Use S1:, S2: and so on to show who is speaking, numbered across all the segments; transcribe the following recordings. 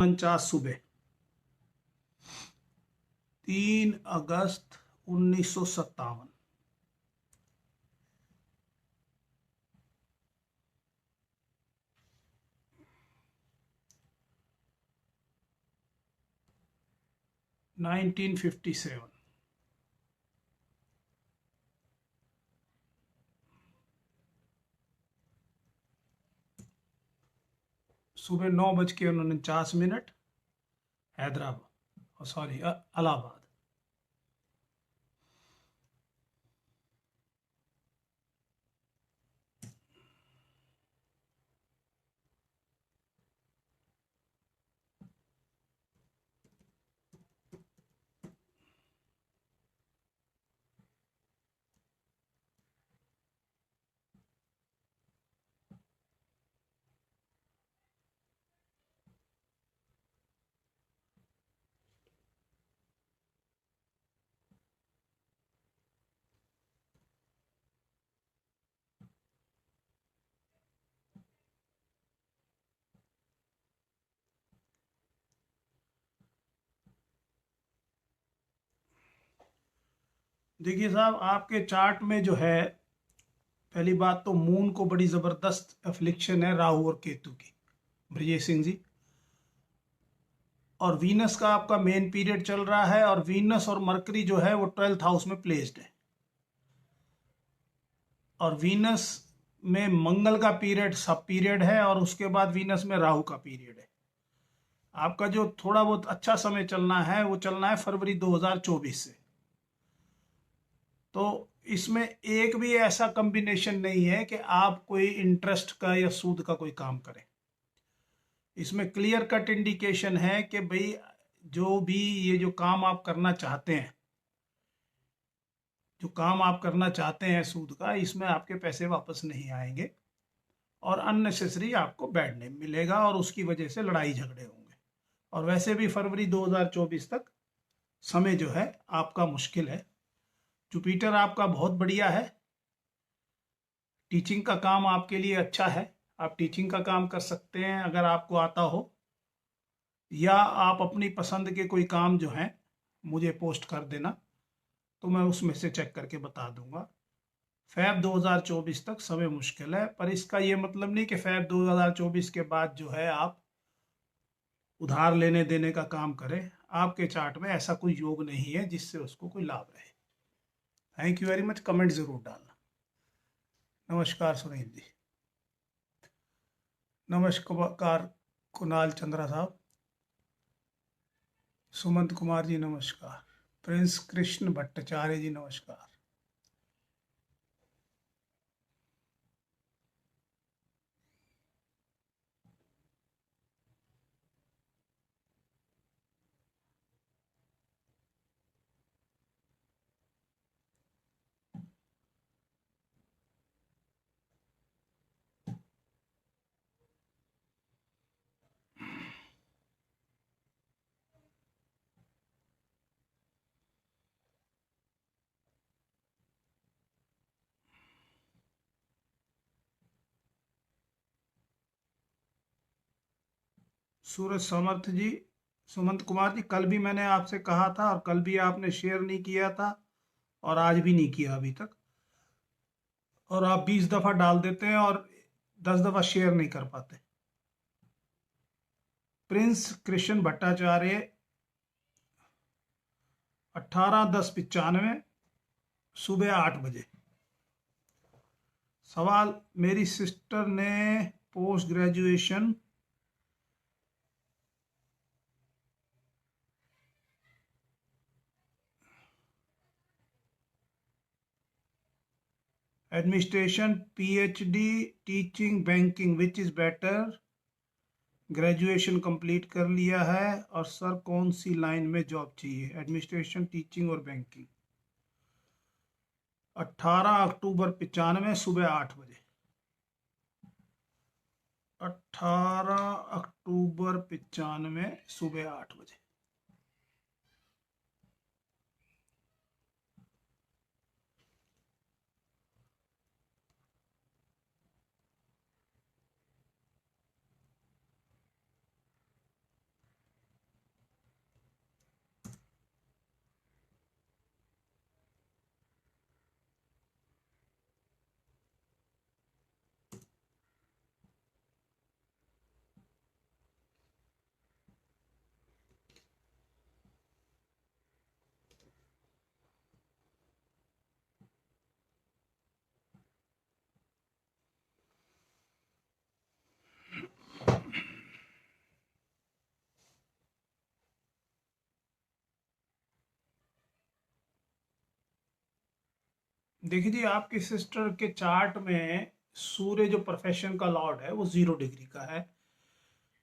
S1: 49 सुबह 3 अगस्त 1957। नाइनटीन 57। सुबह 9:49, हैदराबाद, सॉरी, इलाहाबाद। देखिए साहब, आपके चार्ट में जो है, पहली बात तो मून को बड़ी जबरदस्त अफ्लिक्शन है राहु और केतु की, ब्रजेश सिंह जी। और वीनस का आपका मेन पीरियड चल रहा है, और वीनस और मरकरी जो है वो 12th हाउस में प्लेस्ड है। और वीनस में मंगल का पीरियड सब पीरियड है, और उसके बाद वीनस में राहु का पीरियड है। आपका जो थोड़ा बहुत अच्छा समय चलना है वो चलना है फरवरी 2024 से। तो इसमें एक भी ऐसा कॉम्बिनेशन नहीं है कि आप कोई इंटरेस्ट का या सूद का कोई काम करें। इसमें क्लियर कट इंडिकेशन है कि भाई जो भी ये जो काम आप करना चाहते हैं, सूद का, इसमें आपके पैसे वापस नहीं आएंगे, और अननेसेसरी आपको बैड नेम मिलेगा, और उसकी वजह से लड़ाई झगड़े होंगे। और वैसे भी फरवरी 2024 तक समय जो है आपका मुश्किल है। जुपिटर आपका बहुत बढ़िया है, टीचिंग का काम आपके लिए अच्छा है। आप टीचिंग का काम कर सकते हैं अगर आपको आता हो, या आप अपनी पसंद के कोई काम जो हैं मुझे पोस्ट कर देना, तो मैं उसमें से चेक करके बता दूंगा। फैब 2024 तक समय मुश्किल है, पर इसका ये मतलब नहीं कि फैब 2024 के बाद जो है आप उधार लेने देने का काम करें। आपके चार्ट में ऐसा कोई योग नहीं है जिससे उसको कोई लाभ रहे। Thank you very much. Comment जरूर डालना। नमस्कार सुनील जी। नमस्कार कुणाल चंद्रा साहब। सुमंत कुमार जी नमस्कार। प्रिंस कृष्ण भट्टाचार्य जी नमस्कार। सूरज समर्थ जी, सुमंत कुमार जी, कल भी मैंने आपसे कहा था, और कल भी आपने शेयर नहीं किया था, और आज भी नहीं किया अभी तक। और आप 20 दफा डाल देते हैं और 10 दफा शेयर नहीं कर पाते। प्रिंस कृष्ण भट्टाचार्य, 18/10/95, सुबह 8 बजे। सवाल, मेरी सिस्टर ने post graduation administration, PhD teaching banking, which is better, graduation complete कर लिया है, और सर कौन सी लाइन में जॉब चाहिए, एडमिनिस्ट्रेशन, टीचिंग और बैंकिंग। 18 अक्टूबर 95, सुबह 8 बजे। 18 अक्टूबर 95, सुबह 8 बजे। देखिए जी, आपके सिस्टर के चार्ट में सूर्य जो प्रोफेशन का लॉर्ड है वो 0 डिग्री का है,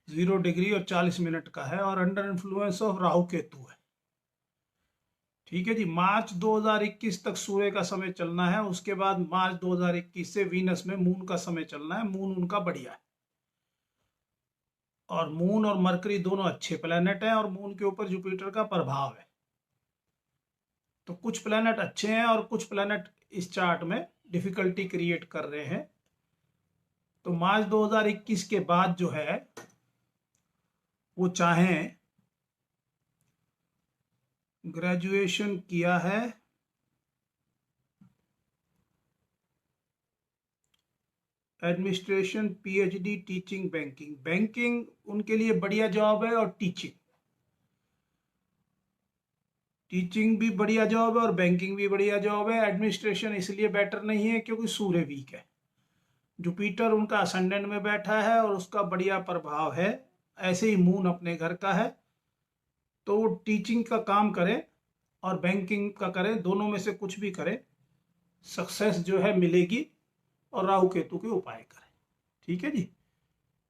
S1: 0 डिग्री और 40 मिनट का है, और under influence of Rahu Ketu है। ठीक है जी, मार्च 2021 तक सूर्य का समय चलना है, उसके बाद मार्च 2021 से वीनस में मून का समय चलना है। मून उनका बढ़िया है, और मून और मरकरी दोनों अच्छे प्लेनेट हैं, और मून के ऊपर जुपिटर का प्रभाव है। तो कुछ प्लेनेट अच्छे हैं और कुछ प्लेनेट इस चार्ट में डिफिकल्टी क्रिएट कर रहे हैं। तो मार्च 2021 के बाद जो है वो चाहें, ग्रेजुएशन किया है, administration, PhD, teaching, banking. Banking उनके लिए बढ़िया जॉब है, और टीचिंग भी बढ़िया जॉब है, और बैंकिंग भी बढ़िया जॉब है। एडमिनिस्ट्रेशन इसलिए बेटर नहीं है क्योंकि सूर्य वीक है, जुपिटर उनका असेंडेंट में बैठा है और उसका बढ़िया प्रभाव है, ऐसे ही मून अपने घर का है। तो वो टीचिंग का काम करें और बैंकिंग का करें, दोनों में से कुछ भी करें, सक्सेस जो है मिलेगी। और राहु केतु के उपाय करें। ठीक है जी,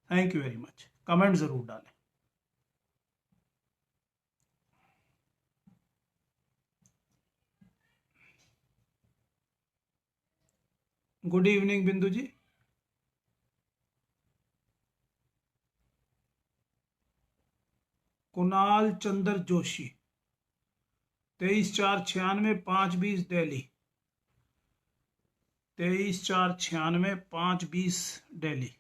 S1: thank you very much. Comment जरूर डालें। गुड इवनिंग बिंदु जी। कुणाल चंद्र जोशी, 23/4/96, 5:20 दिल्ली, 23/4/96, 5:20 दिल्ली,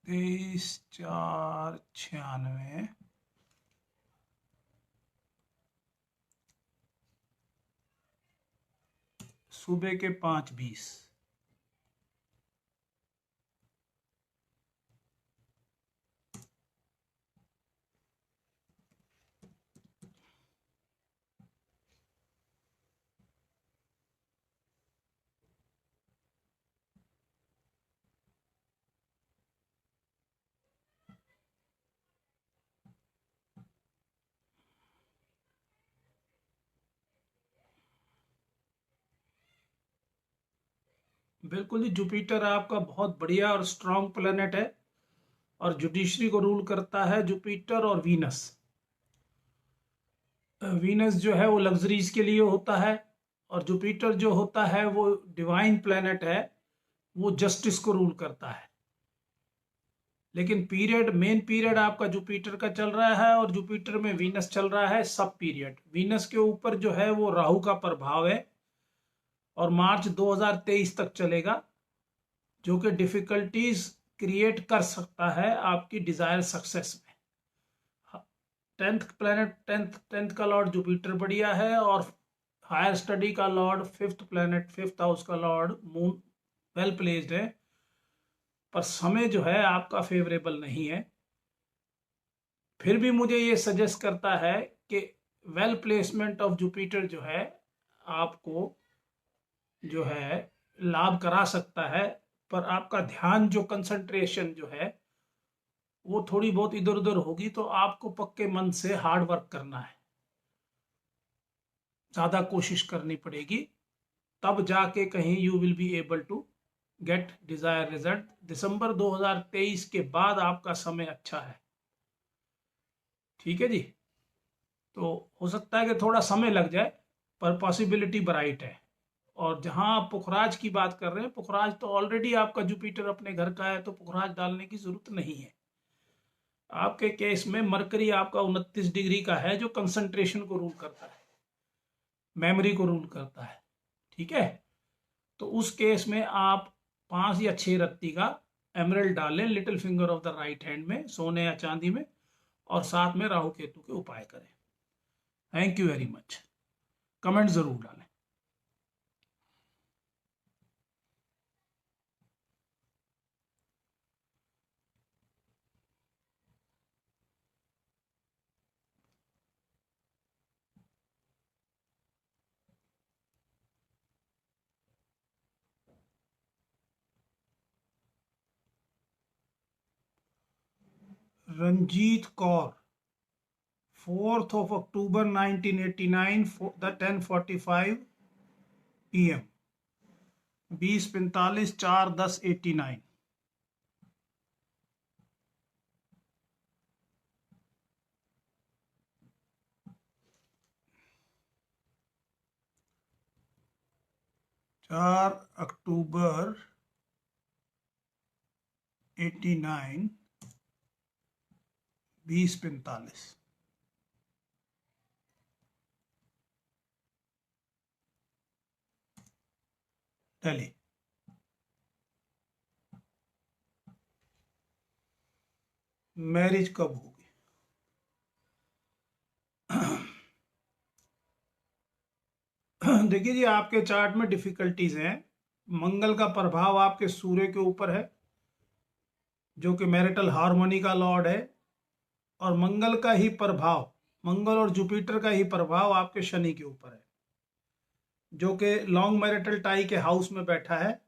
S1: 23/4/96, सुबह के 5:20। बिल्कुल जी, जुपिटर आपका बहुत बढ़िया और स्ट्रांग प्लेनेट है, और जुडिशरी को रूल करता है जुपिटर और वीनस। वीनस जो है वो लग्जरीज के लिए होता है, और जुपिटर जो होता है वो डिवाइन प्लेनेट है, वो जस्टिस को रूल करता है। लेकिन मेन पीरियड आपका जुपिटर का चल रहा है, और जुपिटर में वीनस चल रहा है सब पीरियड। वीनस के ऊपर जो है वो राहु का प्रभाव है, और मार्च 2023 तक चलेगा, जो कि डिफिकल्टीज क्रिएट कर सकता है आपकी डिजायर सक्सेस में। 10th का लॉर्ड जुपिटर बढ़िया है, और हायर स्टडी का लॉर्ड, 5th हाउस का लॉर्ड मून वेल प्लेस्ड है, पर समय जो है आपका फेवरेबल नहीं है। फिर भी मुझे ये सजेस्ट करता है कि वेल प्लेसमेंट ऑफ जुपिटर जो है आपको जो है लाभ करा सकता है, पर आपका ध्यान जो कंसंट्रेशन जो है वो थोड़ी बहुत इधर उधर होगी। तो आपको पक्के मन से हार्ड वर्क करना है, ज्यादा कोशिश करनी पड़ेगी, तब जाके कहीं you will be able to get desire result. December 2023 के बाद आपका समय अच्छा है। ठीक है जी, तो हो सकता है कि थोड़ा समय लग जाए, पर पॉसिबिलिटी ब्राइट है। और जहां आप पुखराज की बात कर रहे हैं, पुखराज तो ऑलरेडी आपका जुपिटर अपने घर का है, तो पुखराज डालने की जरूरत नहीं है। आपके केस में मरकरी आपका 29 डिग्री का है, जो कंसंट्रेशन को रूल करता है, मेमोरी को रूल करता है। ठीक है, तो उस केस में आप 5 या 6 रत्ती का एमरल्ड डालें little finger of the right hand में, सोने या चांदी में, और साथ में राहु केतु के उपाय करें। Thank you very much. Comment जरूर डालें। Ranjit Kaur, 4th of October 1989 the 10:45 PM 20:45 4/10/89। चार अक्टूबर 89 20:45। दिल्ली। मैरिज कब होगी? देखिए जी, आपके चार्ट में डिफिकल्टीज हैं। मंगल का प्रभाव आपके सूर्य के ऊपर है, जो कि मैरिटल हार्मोनी का लॉर्ड है, और मंगल का ही प्रभाव, मंगल और जुपिटर का ही प्रभाव आपके शनि के ऊपर है, जो कि लॉन्ग मैरिटल टाई के हाउस में बैठा है,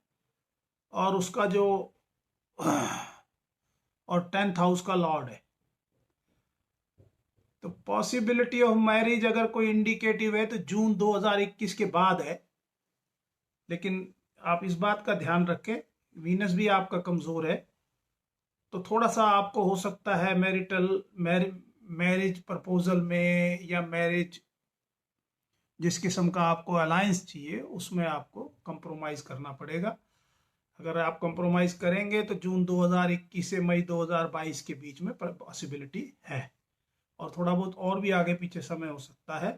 S1: और उसका जो और 10th हाउस का लॉर्ड है। तो पॉसिबिलिटी ऑफ मैरिज अगर कोई इंडिकेटिव है तो जून 2021 के बाद है, लेकिन आप इस बात का ध्यान रखें, वीनस भी आपका कमजोर है, तो थोड़ा सा आपको हो सकता है मैरिज प्रपोजल में, या मैरिज जिस किस्म का आपको अलायंस चाहिए उसमें आपको कंप्रोमाइज करना पड़ेगा। अगर आप कंप्रोमाइज करेंगे तो जून 2021 से मई 2022 के बीच में पॉसिबिलिटी है, और थोड़ा बहुत और भी आगे पीछे समय हो सकता है।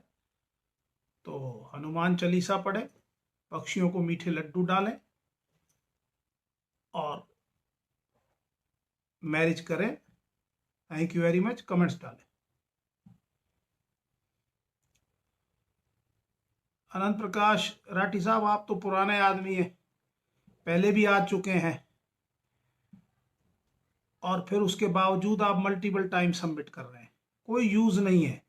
S1: तो हनुमान चालीसा पढ़े, पक्षियों को मीठे लड्डू डालें, और मैरिज करें। Thank you very much. Comments डालें। अनंत प्रकाश राठी साहब, आप तो पुराने आदमी हैं, पहले भी आ चुके हैं, और फिर उसके बावजूद आप मल्टीपल टाइम सबमिट कर रहे हैं, कोई यूज नहीं है।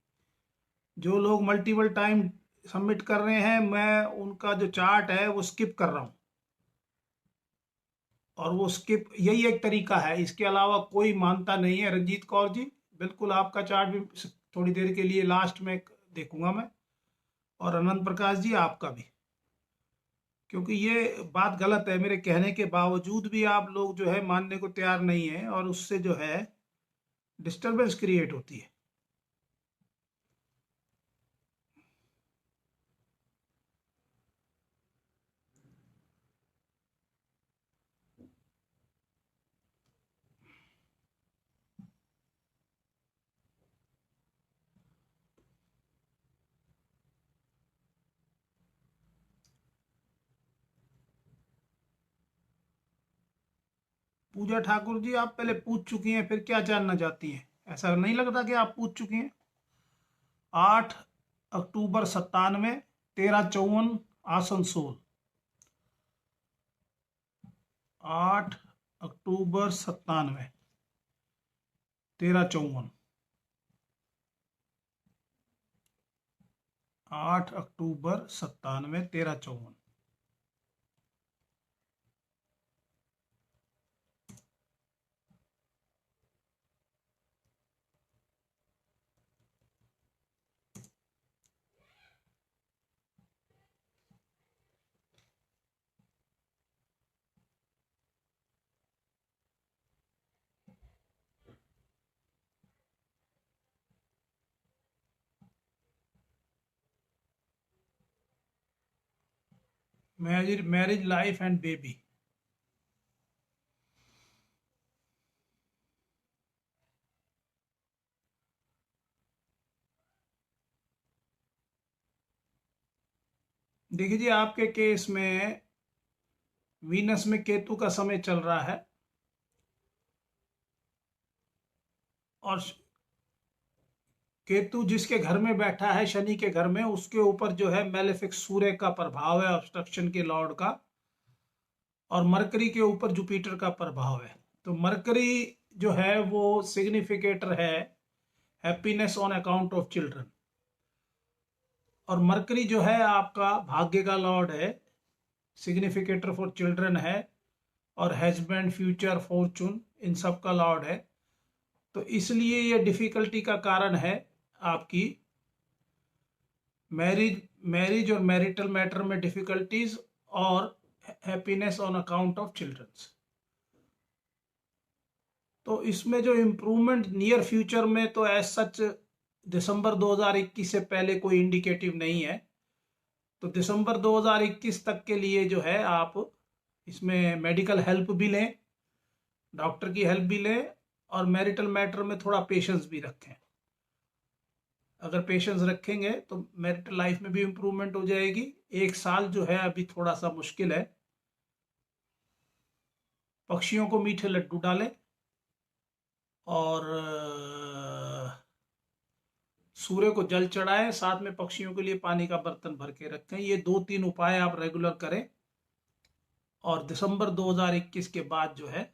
S1: जो लोग मल्टीपल टाइम सबमिट कर रहे हैं, मैं उनका जो चार्ट है वो स्किप कर रहा हूं, और वो स्किप यही एक तरीका है, इसके अलावा कोई मानता नहीं है। रंजीत कौर जी, बिल्कुल आपका चार्ट भी थोड़ी देर के लिए लास्ट में देखूंगा मैं, और अनंत प्रकाश जी आपका भी, क्योंकि ये बात गलत है, मेरे कहने के बावजूद भी आप लोग जो है मानने को तैयार नहीं है, और उससे जो है डिस्टरबेंस क्रिएट होती है। पूजा ठाकुर जी, आप पहले पूछ चुकी हैं, फिर क्या जानना चाहती हैं? ऐसा नहीं लगता कि आप पूछ चुकी हैं। 8 अक्टूबर 97, 13:54 आसनसोल। 8 अक्टूबर 97, 13:54। 8 अक्टूबर 97, 13:54। Marriage life and baby. देखिए जी, आपके केस में वीनस में केतु का समय चल रहा है, और केतु जिसके घर में बैठा है, शनि के घर में, उसके ऊपर जो है मेलेफिक सूर्य का प्रभाव है, ऑब्स्ट्रक्शन के लॉर्ड का, और मरकरी के ऊपर जुपिटर का प्रभाव है। तो मरकरी जो है वो सिग्निफिकेटर है happiness on account of children, और मरकरी जो है आपका भाग्य का लॉर्ड है, सिग्निफिकेटर फॉर चिल्ड्रन है, और हस्बैंड, फ्यूचर, फॉर्चून, इन सब का लॉर्ड है। तो इसलिए ये डिफिकल्टी का कारण है। आपकी मैरिज और मैरिटल मैटर में डिफिकल्टीज और happiness on account of childrens. तो इसमें जो इम्प्रूवमेंट नियर फ्यूचर में तो एज सच दिसंबर 2021 से पहले कोई इंडिकेटिव नहीं है। तो दिसंबर 2021 तक के लिए जो है आप इसमें मेडिकल हेल्प भी लें, डॉक्टर की हेल्प भी लें, और मैरिटल मैटर में थोड़ा पेशेंस भी रखें। अगर पेशेंस रखेंगे तो मैरिटल लाइफ में भी इम्प्रूवमेंट हो जाएगी। 1 साल जो है अभी थोड़ा सा मुश्किल है। पक्षियों को मीठे लड्डू डालें और सूर्य को जल चढ़ाएं, साथ में पक्षियों के लिए पानी का बर्तन भर के रखें। ये 2-3 उपाय आप रेगुलर करें और दिसंबर 2021 के बाद जो है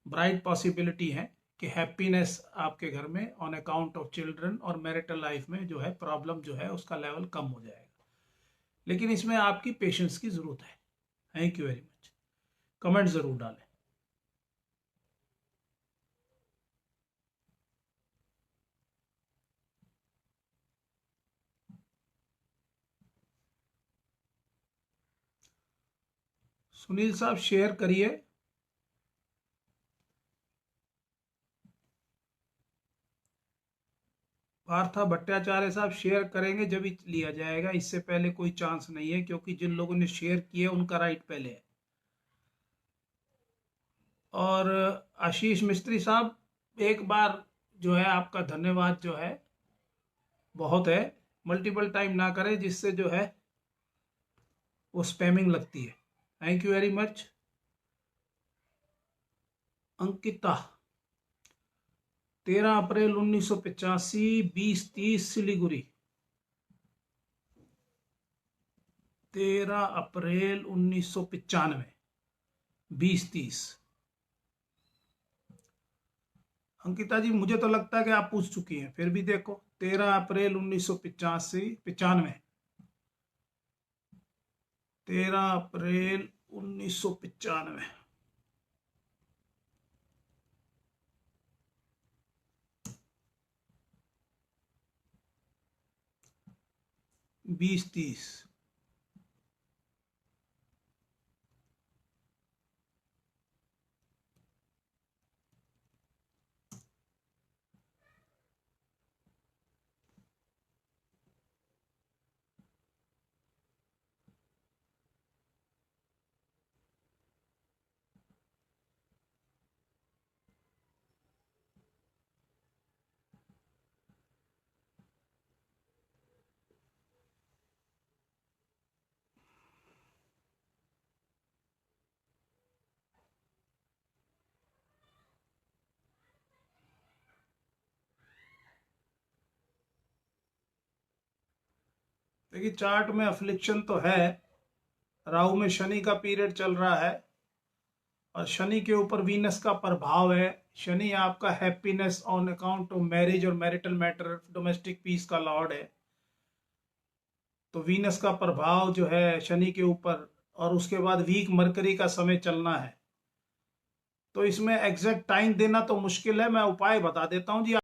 S1: ब्राइट पॉसिबिलिटी है कि हैप्पीनेस आपके घर में ऑन अकाउंट ऑफ चिल्ड्रन और मैरिटल लाइफ में जो है प्रॉब्लम जो है उसका लेवल कम हो जाएगा। लेकिन इसमें आपकी पेशेंस की जरूरत है। Thank you very much. Comment जरूर डालें। सुनील साहब शेयर करिए। पार्था भट्टाचार्य साहब शेयर करेंगे जब ही लिया जाएगा, इससे पहले कोई चांस नहीं है, क्योंकि जिन लोगों ने शेयर किया उनका राइट पहले है। और आशीष मिस्त्री साहब एक बार जो है आपका धन्यवाद जो है बहुत है, मल्टीपल टाइम ना करें जिससे जो है वो स्पैमिंग लगती है। Thank you very much. Ankita 13 अप्रैल 1985 20:30 सिलीगुड़ी। 13 अप्रैल 1995 20:30। अंकिता जी मुझे तो लगता है कि आप पूछ चुकी हैं, फिर भी देखो 13 अप्रैल 1995 13 अप्रैल 1995 20:30। देखिए चार्ट में अफ्लिक्शन तो है, राहु में शनि का पीरियड चल रहा है और शनि के ऊपर वीनस का प्रभाव है। शनि आपका happiness on account of marriage और मैरिटल मैटर, डोमेस्टिक पीस का लॉर्ड है। तो वीनस का प्रभाव जो है शनि के ऊपर, और उसके बाद वीक मरकरी का समय चलना है। तो इसमें एग्जैक्ट टाइम देना तो मुश्किल है, मैं उपाय बता देता हूं जी।